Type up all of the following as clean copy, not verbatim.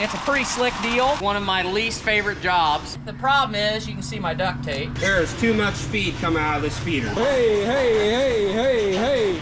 It's a pretty slick deal. One of my least favorite jobs. The problem is, you can see my duct tape. There is too much feed coming out of this feeder. Hey, hey, hey, hey, hey.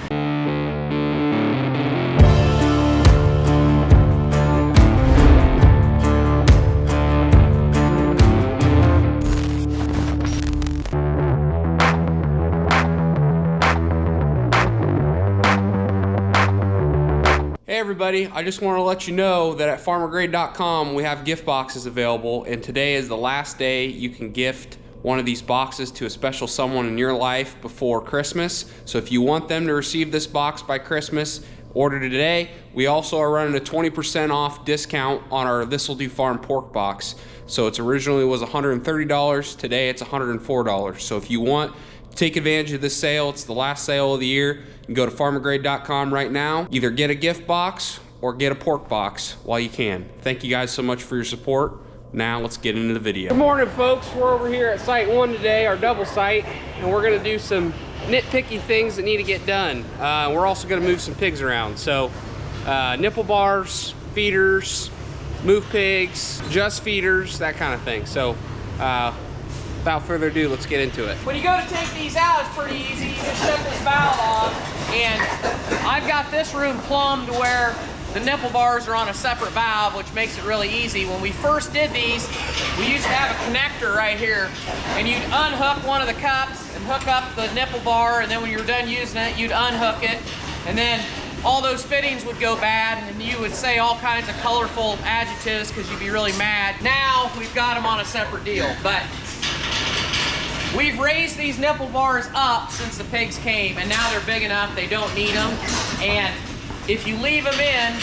Hey everybody, I just want to let you know that at farmergrade.com we have gift boxes available, and today is the last day you can gift one of these boxes to a special someone in your life before Christmas. So if you want them to receive this box by Christmas, order today. We also are running a 20% off discount on our This'll Do Farm pork box. So it's originally was $130, today it's $104. So if you want, take advantage of this sale. It's the last sale of the year. You can go to farmergrade.com right now. Either get a gift box or get a pork box while you can. Thank you guys so much for your support. Now let's get into the video. Good morning, folks. We're over here at site 1 today, our double site, and we're gonna do some nitpicky things that need to get done. We're also gonna move some pigs around. So nipple bars, feeders, move pigs, just feeders, that kind of thing. So without further ado, let's get into it. When you go to take these out, it's pretty easy. You just shut this valve off, and I've got this room plumbed where the nipple bars are on a separate valve, which makes it really easy. When we first did these, we used to have a connector right here, and you'd unhook one of the cups and hook up the nipple bar, and then when you're done using it, you'd unhook it, and then all those fittings would go bad, and you would say all kinds of colorful adjectives because you'd be really mad. Now, we've got them on a separate deal, but we've raised these nipple bars up since the pigs came, and now they're big enough they don't need them. And if you leave them in,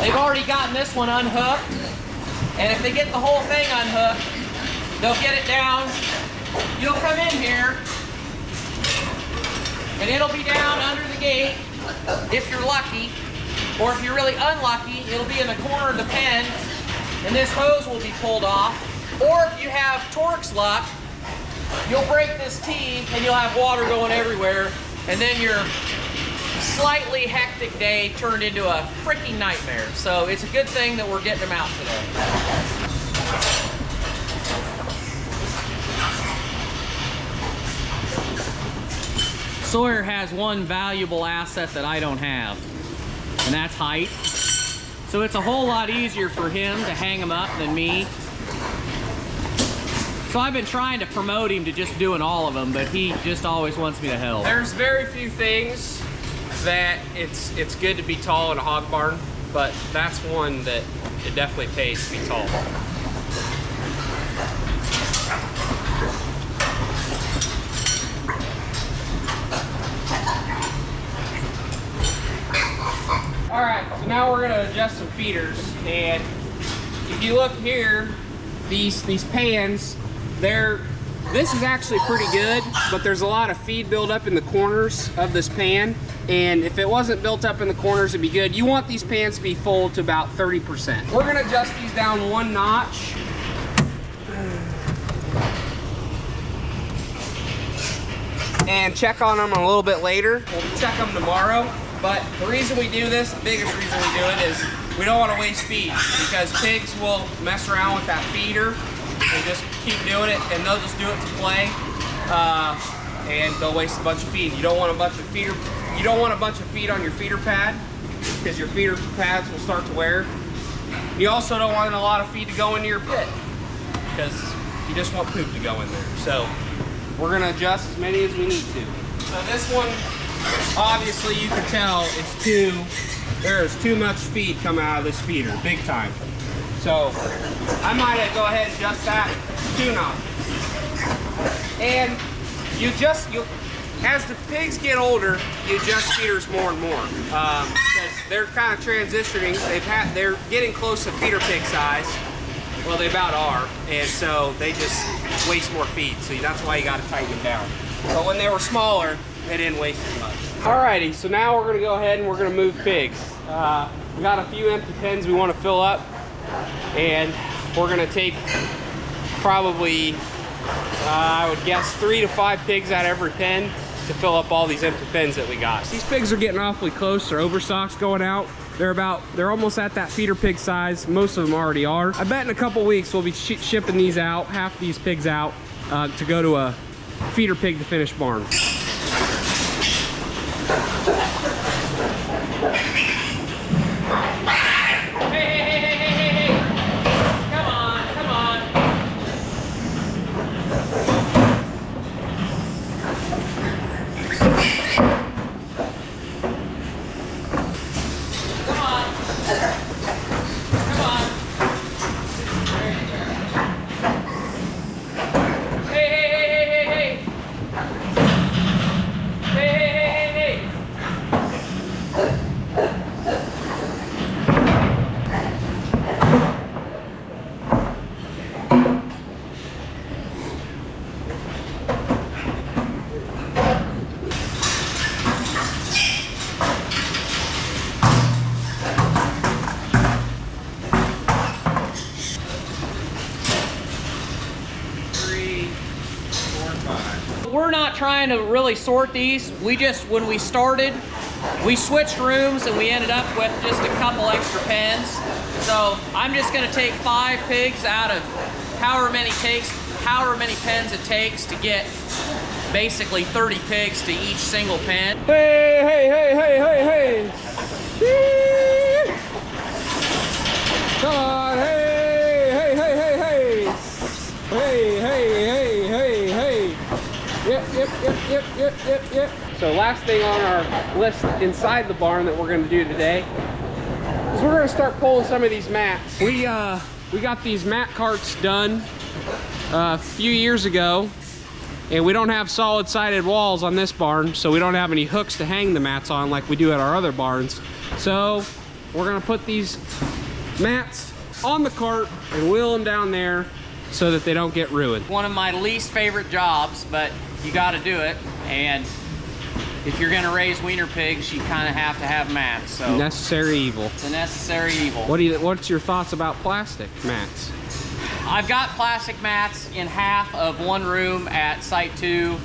they've already gotten this one unhooked, and if they get the whole thing unhooked, they'll get it down. You'll come in here, and it'll be down under the gate if you're lucky, or if you're really unlucky, it'll be in the corner of the pen, and this hose will be pulled off. Or if you have Tork's luck, you'll break this T and you'll have water going everywhere, and then your slightly hectic day turned into a freaking nightmare. So it's a good thing that we're getting them out today. Sawyer has one valuable asset that I don't have, and that's height. So it's a whole lot easier for him to hang them up than me. So I've been trying to promote him to just doing all of them, but he just always wants me to help. There's very few things that it's good to be tall in a hog barn, but that's one that it definitely pays to be tall. All right, so now we're gonna adjust some feeders, and if you look here, these pans, this is actually pretty good, but there's a lot of feed built up in the corners of this pan, and if it wasn't built up in the corners, it'd be good. You want these pans to be full to about 30%. We're gonna adjust these down 1 notch. And check on them a little bit later. We'll check them tomorrow, but the reason we do this, the biggest reason we do it, is we don't want to waste feed, because pigs will mess around with that feeder and just keep doing it, and they'll just do it to play, and they'll waste a bunch of feed. You don't want a bunch of feeder. You don't want a bunch of feed on your feeder pad, because your feeder pads will start to wear. You also don't want a lot of feed to go into your pit, because you just want poop to go in there. So we're gonna adjust as many as we need to. So this one, obviously you can tell there is too much feed coming out of this feeder, big time. So I might go ahead and adjust that 2 notches. And as the pigs get older, you adjust feeders more and more, because they're kind of transitioning. They're getting close to feeder pig size. Well, they about are, and so they just waste more feed. So that's why you got to tighten them down. But when they were smaller, they didn't waste as much. Alrighty, so now we're gonna go ahead and we're gonna move pigs. We got a few empty pens we want to fill up, and we're gonna take probably, I would guess 3 to 5 pigs out of every pen to fill up all these empty pens that we got. These pigs are getting awfully close. Their overstock's going out. They're almost at that feeder pig size. Most of them already are. I bet in a couple weeks we'll be shipping these out, half these pigs out, to go to a feeder pig to finish barn. We're not trying to really sort these. We just, when we started, we switched rooms and we ended up with just a couple extra pens. So I'm just gonna take 5 pigs out of however many pens it takes to get basically 30 pigs to each single pen. Hey, hey, hey, hey, hey, hey. Come on, hey, hey, hey, hey, hey. Hey, hey, hey, hey, hey. Yep. So last thing on our list inside the barn that we're gonna do today is we're gonna start pulling some of these mats. We got these mat carts done a few years ago, and we don't have solid sided walls on this barn, so we don't have any hooks to hang the mats on like we do at our other barns. So we're gonna put these mats on the cart and wheel them down there so that they don't get ruined. One of my least favorite jobs, but you gotta do it. And if you're gonna raise wiener pigs, you kinda have to have mats. So necessary evil. It's a necessary evil. What's your thoughts about plastic mats? I've got plastic mats in half of one room at Site 2,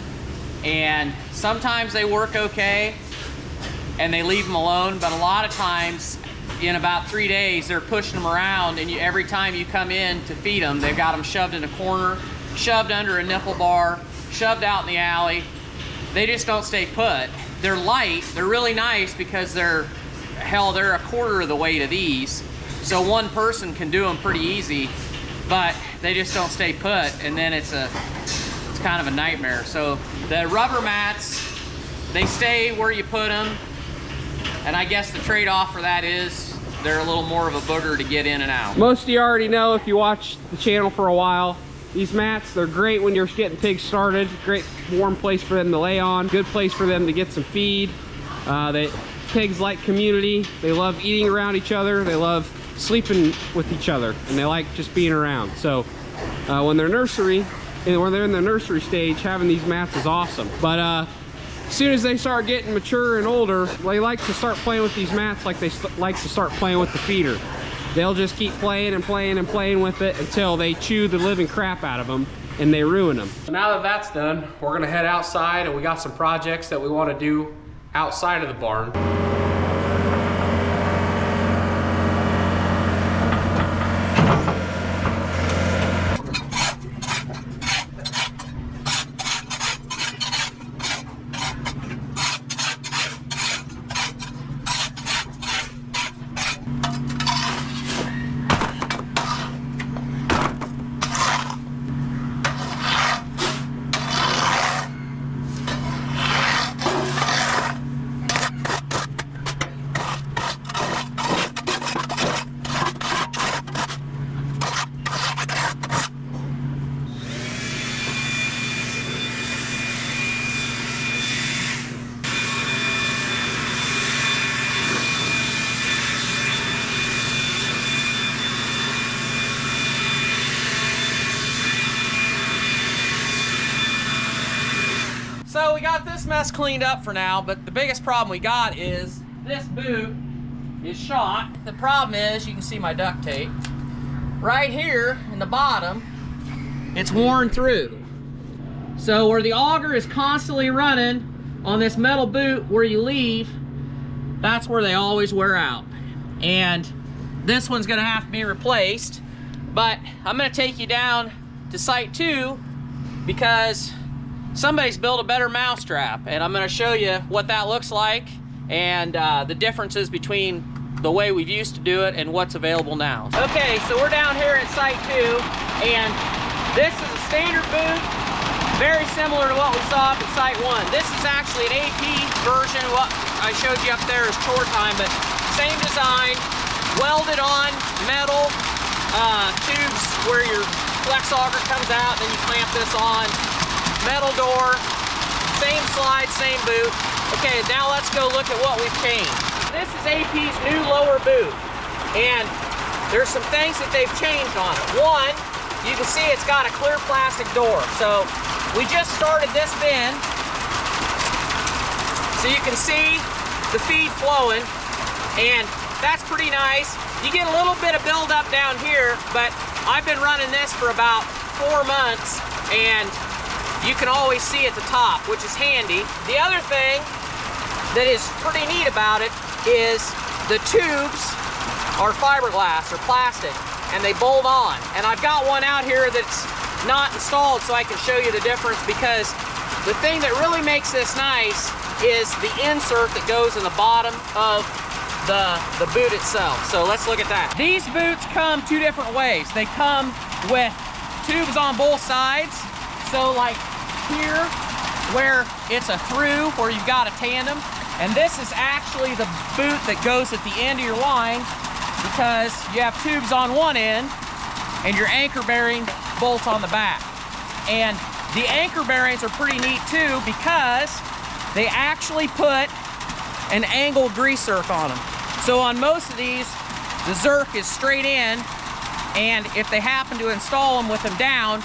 and sometimes they work okay and they leave them alone, but a lot of times in about 3 days they're pushing them around, and every time you come in to feed them, they've got them shoved in a corner, shoved under a nipple bar, shoved out in the alley. They just don't stay put. They're light, they're really nice because they're a quarter of the weight of these, so one person can do them pretty easy, but they just don't stay put, and then it's kind of a nightmare. So the rubber mats, they stay where you put them, and I guess the trade-off for that is they're a little more of a booger to get in and out. Most of you already know if you watch the channel for a while. These mats, they're great when you're getting pigs started. Great warm place for them to lay on. Good place for them to get some feed. Pigs like community. They love eating around each other. They love sleeping with each other, and they like just being around. So when they're in the nursery stage, having these mats is awesome. But as soon as they start getting mature and older, they like to start playing with these mats like they like to start playing with the feeder. They'll just keep playing and playing and playing with it until they chew the living crap out of them and they ruin them. So now that that's done, we're gonna head outside, and we got some projects that we want to do outside of the barn. So we got this mess cleaned up for now, but the biggest problem we got is this boot is shot. The problem is, you can see my duct tape. Right here in the bottom, it's worn through. So where the auger is constantly running on this metal boot where you leave, that's where they always wear out. and this one's gonna have to be replaced. But I'm gonna take you down to site 2 because somebody's built a better mousetrap, and I'm gonna show you what that looks like and the differences between the way we've used to do it and what's available now. Okay, so we're down here at site 2, and this is a standard boot, very similar to what we saw up at site 1. This is actually an AP version. What I showed you up there is tour time, but same design, welded on metal tubes where your flex auger comes out, then you clamp this on. Metal door, same slide, same boot. Okay, now let's go look at what we've changed. This is AP's new lower boot, and there's some things that they've changed on it. One, you can see it's got a clear plastic door. So we just started this bin, so you can see the feed flowing, and that's pretty nice. You get a little bit of buildup down here, but I've been running this for about 4 months, and you can always see at the top, which is handy. The other thing that is pretty neat about it is the tubes are fiberglass or plastic, and they bolt on. And I've got one out here that's not installed so I can show you the difference, because the thing that really makes this nice is the insert that goes in the bottom of the boot itself. So let's look at that. These boots come 2 different ways. They come with tubes on both sides. So like here, where it's a through, where you've got a tandem, and this is actually the boot that goes at the end of your line, because you have tubes on one end and your anchor bearing bolts on the back. And the anchor bearings are pretty neat too, because they actually put an angled grease zerk on them. So on most of these, the zerk is straight in, and if they happen to install them with them down,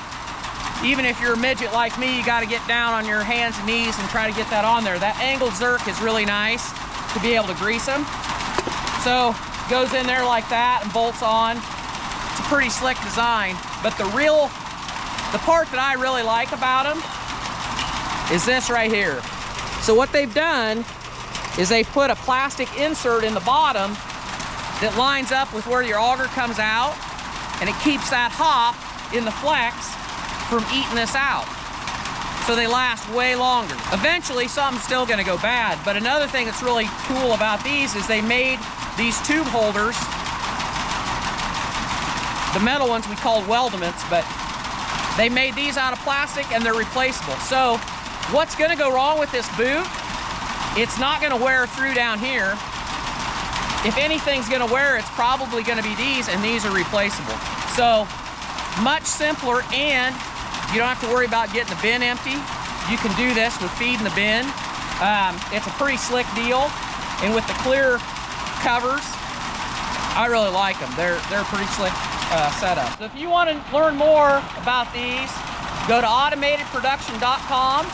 even if you're a midget like me, you got to get down on your hands and knees and try to get that on there. That angled zerk is really nice to be able to grease them. So goes in there like that and bolts on. It's a pretty slick design, but the part that I really like about them is this right here. So what they've done is they've put a plastic insert in the bottom that lines up with where your auger comes out, and it keeps that hop in the flex from eating this out. So they last way longer. Eventually, something's still gonna go bad, but another thing that's really cool about these is they made these tube holders, the metal ones we called weldments, but they made these out of plastic and they're replaceable. So what's gonna go wrong with this boot? It's not gonna wear through down here. If anything's gonna wear, it's probably gonna be these, and these are replaceable. So much simpler, and you don't have to worry about getting the bin empty. You can do this with feeding the bin. It's a pretty slick deal, and with the clear covers, I really like them. They're a pretty slick setup. So if you want to learn more about these, go to automatedproduction.com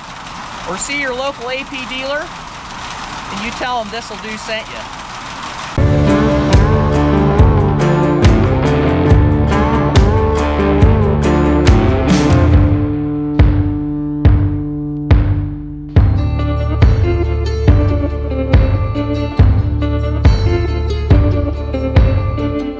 or see your local AP dealer, and you tell them This'll Do sent you.